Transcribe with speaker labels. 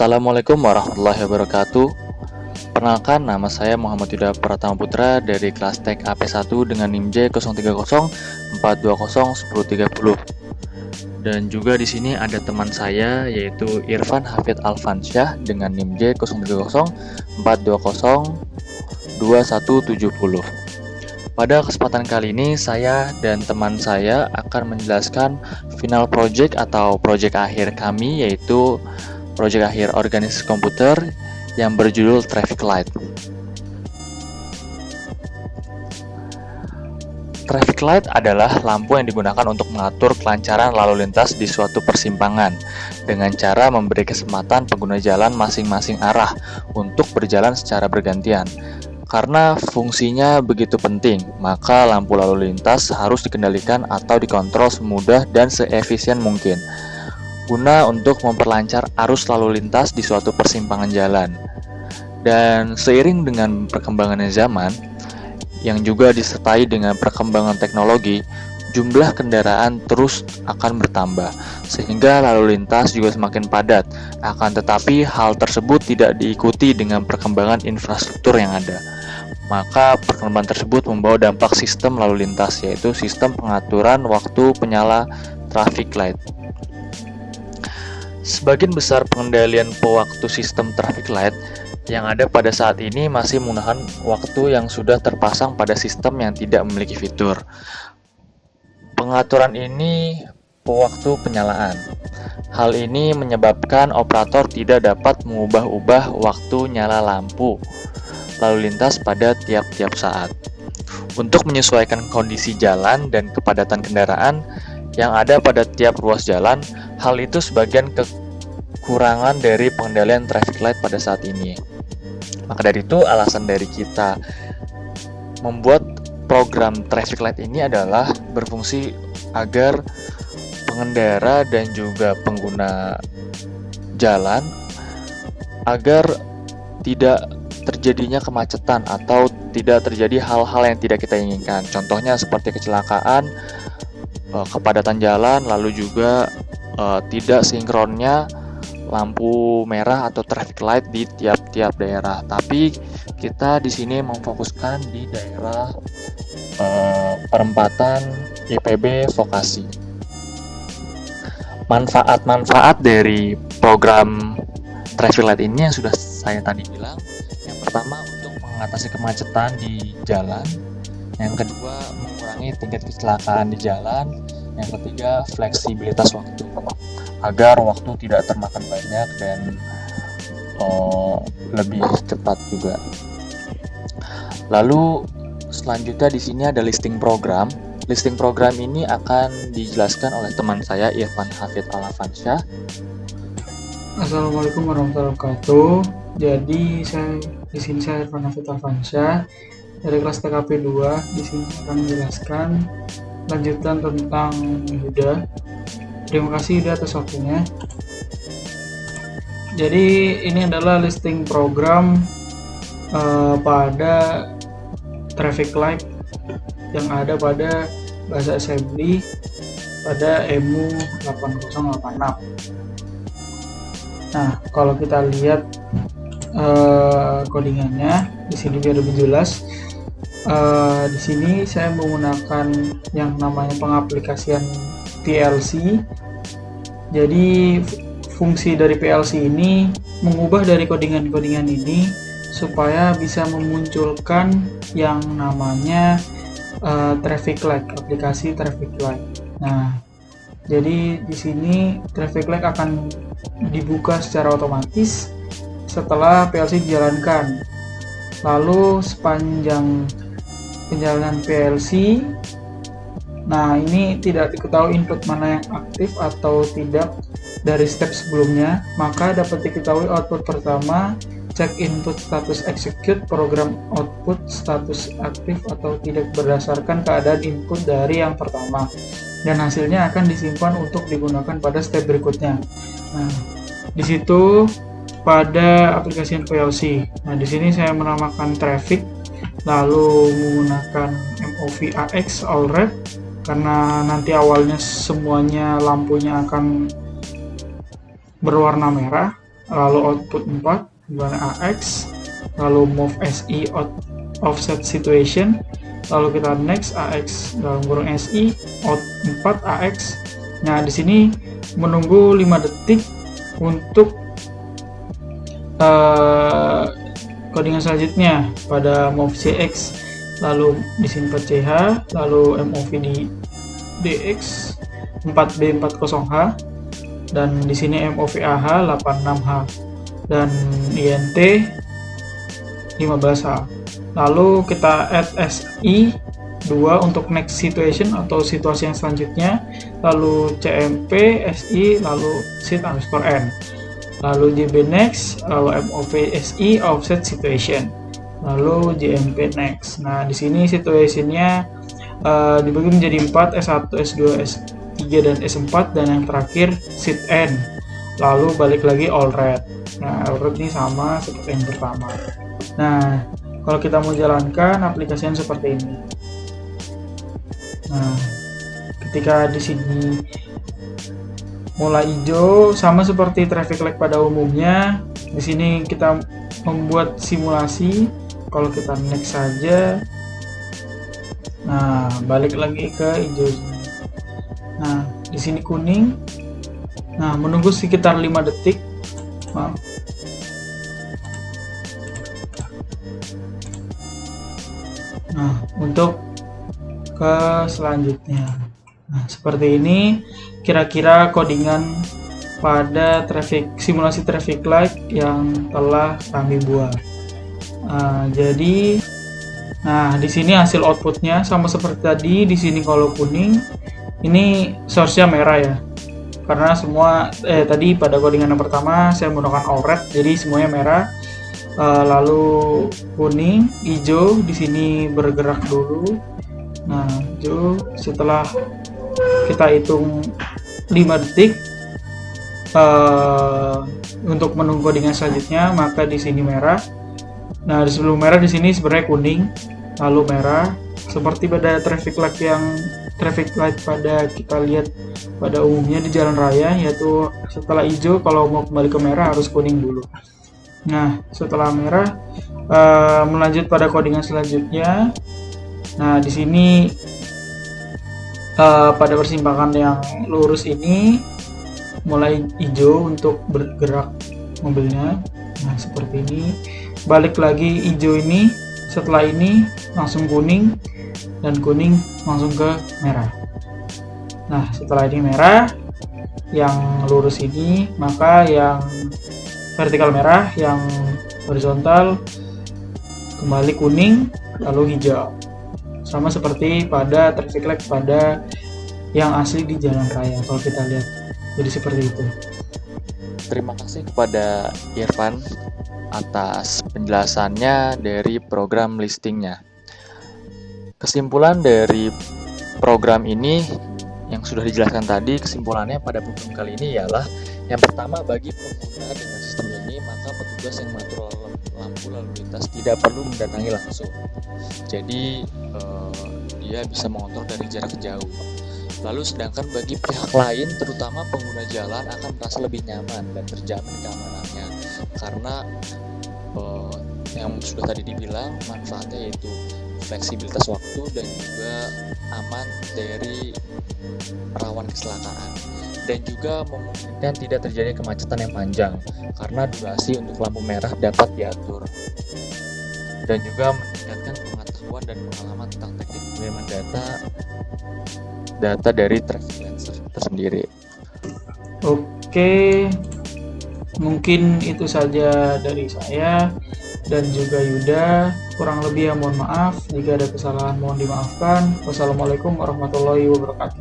Speaker 1: Assalamualaikum warahmatullahi wabarakatuh. Perkenalkan, nama saya Muhammad Yuda Pratama Putra dari kelas TEK AP1 dengan NIM J03042011030. Dan juga di sini ada teman saya yaitu Irfan Hafid Alfansyah dengan NIM J030420120. Pada kesempatan kali ini saya dan teman saya akan menjelaskan final project atau project akhir kami, yaitu project akhir organisasi komputer yang berjudul Traffic Light. Traffic light adalah lampu yang digunakan untuk mengatur kelancaran lalu lintas di suatu persimpangan dengan cara memberi kesempatan pengguna jalan masing-masing arah untuk berjalan secara bergantian. Karena fungsinya begitu penting, maka lampu lalu lintas harus dikendalikan atau dikontrol semudah dan seefisien mungkin, guna untuk memperlancar arus lalu lintas di suatu persimpangan jalan. Dan seiring dengan perkembangan zaman, yang juga disertai dengan perkembangan teknologi, jumlah kendaraan terus akan bertambah, sehingga lalu lintas juga semakin padat. Akan tetapi, hal tersebut tidak diikuti dengan perkembangan infrastruktur yang ada. Maka perkembangan tersebut membawa dampak sistem lalu lintas, yaitu sistem pengaturan waktu penyala traffic light. Sebagian besar pengendalian waktu sistem traffic light yang ada pada saat ini masih menggunakan waktu yang sudah terpasang pada sistem yang tidak memiliki fitur. Pengaturan ini waktu penyalaan. Hal ini menyebabkan operator tidak dapat mengubah-ubah waktu nyala lampu lalu lintas pada tiap-tiap saat. Untuk menyesuaikan kondisi jalan dan kepadatan kendaraan yang ada pada tiap ruas jalan, hal itu sebagian kekurangan dari pengendalian traffic light pada saat ini. Maka dari itu, alasan dari kita membuat program traffic light ini adalah berfungsi agar pengendara dan juga pengguna jalan agar tidak terjadinya kemacetan atau tidak terjadi hal-hal yang tidak kita inginkan. Contohnya seperti kecelakaan, kepadatan jalan, lalu juga tidak sinkronnya lampu merah atau traffic light di tiap-tiap daerah. Tapi kita di sini memfokuskan di daerah perempatan IPB vokasi. Manfaat-manfaat dari program traffic light ini yang sudah saya tadi bilang, yang pertama untuk mengatasi kemacetan di jalan, yang kedua mengurangi tingkat kecelakaan di jalan, yang ketiga fleksibilitas waktu agar waktu tidak termakan banyak dan lebih cepat juga. Lalu selanjutnya di sini ada listing program. Listing program ini akan dijelaskan oleh teman saya Irfan Hafid Alfansyah.
Speaker 2: Assalamualaikum warahmatullahi wabarakatuh. Jadi di sini saya Irfan Hafid Alfansyah dari kelas TKP 2. Di sini akan menjelaskan lanjutan tentang Yuda. Terima kasih Yuda atas waktunya. Jadi ini adalah listing program pada traffic light yang ada pada bahasa assembly pada EMU 8086. Nah, kalau kita lihat codingannya di sini biar lebih jelas. Di sini saya menggunakan yang namanya pengaplikasian PLC. Jadi fungsi dari PLC ini mengubah dari codingan-codingan ini supaya bisa memunculkan yang namanya traffic light, aplikasi traffic light. Nah, jadi di sini traffic light akan dibuka secara otomatis setelah PLC dijalankan. Lalu sepanjang penjalanan PLC, nah ini tidak diketahui input mana yang aktif atau tidak dari step sebelumnya, maka dapat diketahui output pertama, cek input status execute, program output status aktif atau tidak berdasarkan keadaan input dari yang pertama, dan hasilnya akan disimpan untuk digunakan pada step berikutnya. Nah, di situ pada aplikasi PLC. Nah, di sini saya menamakan traffic, lalu menggunakan MOV AX all red karena nanti awalnya semuanya lampunya akan berwarna merah, lalu output 4 berwarna AX, lalu move SI offset situation, lalu kita next AX dalam kurung SI out 4 AX. Nah, di sini menunggu 5 detik untuk codingan selanjutnya pada move CX, lalu disimpan CH, lalu MOV di DX 4B40H, dan di sini MOV AH 86H dan INT 15H. Lalu kita add SI 2 untuk next situation atau situasi yang selanjutnya, lalu CMP SI, lalu sit underscore N, lalu JB next, lalu MOV SI offset situation, lalu JMP next. Nah, di sini situationnya dibagi menjadi 4, S1, S2, S3, dan S4, dan yang terakhir sit N, lalu balik lagi all red. Nah, all red ini sama seperti yang pertama. Nah, kalau kita mau jalankan aplikasinya seperti ini. Nah, ketika di sini mulai hijau sama seperti traffic light pada umumnya, di sini kita membuat simulasi. Kalau kita next saja, nah balik lagi ke hijau. Nah, di sini kuning. Nah, menunggu sekitar 5 detik. Nah, untuk ke selanjutnya. Nah, seperti ini kira-kira codingan pada simulasi traffic light yang telah kami buat. Jadi, nah di sini hasil outputnya sama seperti tadi. Di sini kalau kuning, ini source-nya merah ya. Karena semua tadi pada codingan yang pertama saya menggunakan all red, jadi semuanya merah. Lalu kuning, hijau di sini bergerak dulu. Nah, hijau setelah kita hitung 5 detik untuk menunggu codingan selanjutnya, maka di sini merah. Nah, di sebelum merah di sini sebenarnya kuning, lalu merah seperti pada traffic light pada kita lihat pada umumnya di jalan raya, yaitu setelah hijau kalau mau kembali ke merah harus kuning dulu. Nah, setelah merah melanjut pada codingan selanjutnya. Nah, di sini pada persimpangan yang lurus ini mulai hijau untuk bergerak mobilnya. Nah, seperti ini. Balik lagi hijau ini, setelah ini langsung kuning, dan kuning langsung ke merah. Nah, setelah ini merah yang lurus ini, maka yang vertikal merah, yang horizontal kembali kuning, lalu hijau. Sama seperti pada traffic light pada yang asli di jalan raya kalau kita lihat. Jadi seperti itu.
Speaker 1: Terima kasih kepada Irfan atas penjelasannya dari program listingnya. Kesimpulan dari program ini yang sudah dijelaskan tadi, kesimpulannya pada program kali ini ialah yang pertama, bagi pengguna dengan sistem ini, maka petugas yang mengatur lalu lampu lalu lintas tidak perlu mendatangi langsung. Jadi dia bisa mengontrol dari jarak jauh. Lalu sedangkan bagi pihak lain, terutama pengguna jalan, akan merasa lebih nyaman dan terjamin keamanannya karena yang sudah tadi dibilang manfaatnya yaitu fleksibilitas waktu dan juga aman dari rawan kecelakaan, dan juga memungkinkan tidak terjadi kemacetan yang panjang karena durasi untuk lampu merah dapat diatur, dan juga meningkatkan pengetahuan dan pengalaman tentang teknik pengiriman data dari traffic light tersendiri.
Speaker 2: Oke, mungkin itu saja dari saya dan juga Yuda. Kurang lebih ya mohon maaf. Jika ada kesalahan mohon dimaafkan. Wassalamualaikum warahmatullahi wabarakatuh.